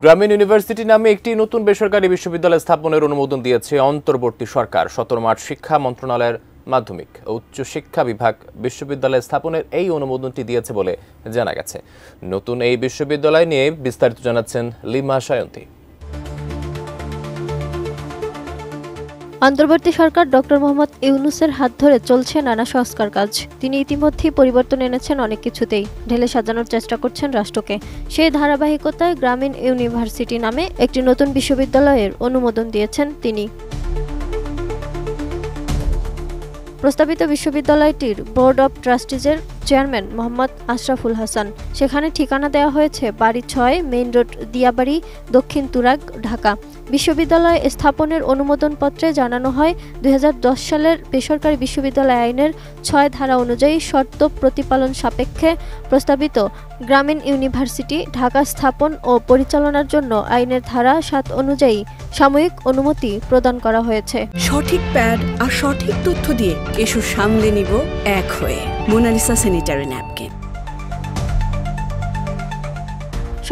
গ্রামীণ ইউনিভার্সিটি নামে একটি নতুন বেসরকারি বিশ্ববিদ্যালয় স্থাপনের অনুমোদন দিয়েছে অন্তর্বর্তী সরকার। 17 মার্চ শিক্ষা মন্ত্রণালয়ের মাধ্যমিক ও উচ্চ শিক্ষা বিভাগ বিশ্ববিদ্যালয় স্থাপনের এই অনুমোদনটি দিয়েছে বলে জানা গেছে। নতুন এই বিশ্ববিদ্যালয় নিয়ে বিস্তারিত জানাচ্ছেন লিমা সায়ন্তী। অন্তর্বর্তী সরকার ডক্টর মোহাম্মদ ইউনূসের হাত ধরে চলছে নানা সংস্কার কাজ। তিনি ইতিমধ্যেই পরিবর্তন এনেছেন অনেক কিছুতেই, ঢেলে সাজানোর চেষ্টা করছেন রাষ্ট্রকে। সেই ধারাবাহিকতায় গ্রামীণ ইউনিভার্সিটি নামে একটি নতুন বিশ্ববিদ্যালয়ের অনুমোদন দিয়েছেন তিনি। প্রস্তাবিত বিশ্ববিদ্যালয়টির বোর্ড অব ট্রাস্টিজের চেয়ারম্যান মোহাম্মদ আশরাফুল হাসান। সেখানে ঠিকানা দেওয়া হয়েছে বাড়ি 6, মেইন রোড, দিয়াবাড়ি, দক্ষিণ তুরাগ, ঢাকা। বিশ্ববিদ্যালয় স্থাপনের অনুমোদনপত্রে জানানো হয় 2010 সালের বেসরকারি বিশ্ববিদ্যালয় আইনের 6 ধারা অনুযায়ী শর্ত প্রতিপালন সাপেক্ষে প্রস্তাবিত গ্রামীণ ইউনিভার্সিটি ঢাকা স্থাপন ও পরিচালনার জন্য আইনের ধারা 7 অনুযায়ী সাময়িক অনুমতি প্রদান করা হয়েছে। সঠিক প্যাড আর সঠিক তথ্য দিয়ে কেশু সামলে নিব এক হয়ে। Monalisa sanitary napkin.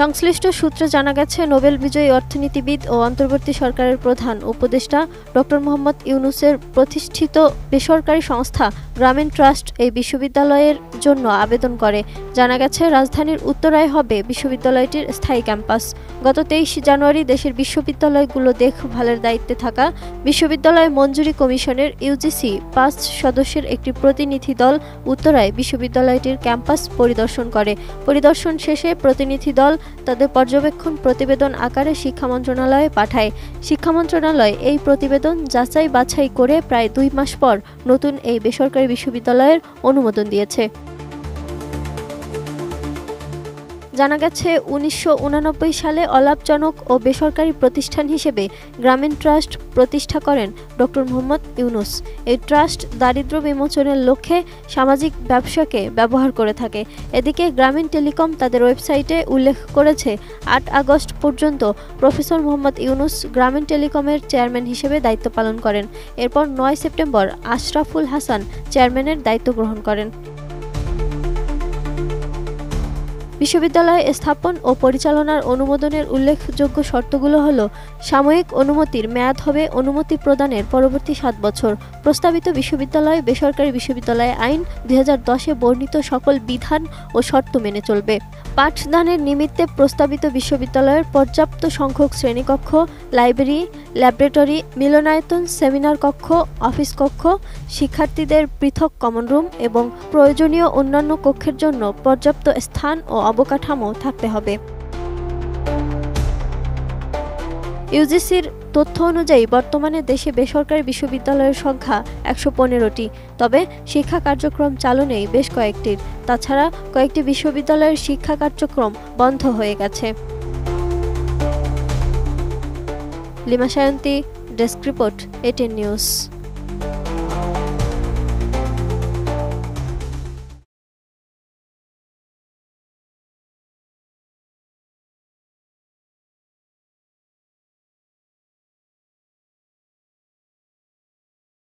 সংশ্লিষ্ট সূত্রে জানা গেছে, নোবেল বিজয়ী অর্থনীতিবিদ ও অন্তর্বর্তী সরকারের প্রধান উপদেষ্টা ডক্টর মোহাম্মদ ইউনূসের প্রতিষ্ঠিত বেসরকারি সংস্থা গ্রামীণ ট্রাস্ট এই বিশ্ববিদ্যালয়ের জন্য আবেদন করে। জানা গেছে, রাজধানীর উত্তরায় হবে বিশ্ববিদ্যালয়টির স্থায়ী ক্যাম্পাস। গত 23 জানুয়ারি দেশের বিশ্ববিদ্যালয়গুলো দেখভালের দায়িত্বে থাকা বিশ্ববিদ্যালয় মঞ্জুরি কমিশনের ইউজিসি 5 সদস্যের একটি প্রতিনিধি দল উত্তরায় বিশ্ববিদ্যালয়টির ক্যাম্পাস পরিদর্শন করে। পরিদর্শন শেষে প্রতিনিধি দল তাদের পর্যবেক্ষণ প্রতিবেদন আকারে শিক্ষা মন্ত্রণালয়ে পাঠায়। শিক্ষা মন্ত্রণালয় এই প্রতিবেদন যাচাই বাছাই করে প্রায় 2 মাস পর নতুন এই বেসরকারি বিশ্ববিদ্যালয়ের অনুমোদন দিয়েছে। জানা গেছে, 1989 সালে অলাভজনক ও বেসরকারি প্রতিষ্ঠান হিসেবে গ্রামীণ ট্রাস্ট প্রতিষ্ঠা করেন ডক্টর মোহাম্মদ ইউনূস। এই ট্রাস্ট দারিদ্র্য বিমোচনের লক্ষ্যে সামাজিক ব্যবসাকে ব্যবহার করে থাকে। এদিকে গ্রামীণ টেলিকম তাদের ওয়েবসাইটে উল্লেখ করেছে, 8 আগস্ট পর্যন্ত প্রফেসর মোহাম্মদ ইউনূস গ্রামীণ টেলিকমের চেয়ারম্যান হিসেবে দায়িত্ব পালন করেন। এরপর 9 সেপ্টেম্বর আশরাফুল হাসান চেয়ারম্যানের দায়িত্ব গ্রহণ করেন। বিশ্ববিদ্যালয় স্থাপন ও পরিচালনার অনুমোদনের উল্লেখযোগ্য শর্তগুলো হল: সাময়িক অনুমতির মেয়াদ হবে অনুমতি প্রদানের পরবর্তী 7 বছর। প্রস্তাবিত বিশ্ববিদ্যালয় বেসরকারি বিশ্ববিদ্যালয় আইন 2010-এ বর্ণিত সকল বিধান ও শর্ত মেনে চলবে। পাঠদানের নিমিত্তে প্রস্তাবিত বিশ্ববিদ্যালয়ের পর্যাপ্ত সংখ্যক শ্রেণীকক্ষ, লাইব্রেরি, ল্যাবরেটরি, মিলনায়তন, সেমিনার কক্ষ, অফিস কক্ষ, শিক্ষার্থীদের পৃথক কমন রুম এবং প্রয়োজনীয় অন্যান্য কক্ষের জন্য পর্যাপ্ত স্থান ও অবকাঠামো থাকতে হবে। ইউজিসির তথ্য অনুযায়ী বর্তমানে দেশে বেসরকারি বিশ্ববিদ্যালয়ের সংখ্যা 115টি। তবে শিক্ষা কার্যক্রম চালু নেই বেশ কয়েকটির। তাছাড়া কয়েকটি বিশ্ববিদ্যালয়ের শিক্ষা কার্যক্রম বন্ধ হয়ে গেছে। Lima Sayanti, desk report, ATN news.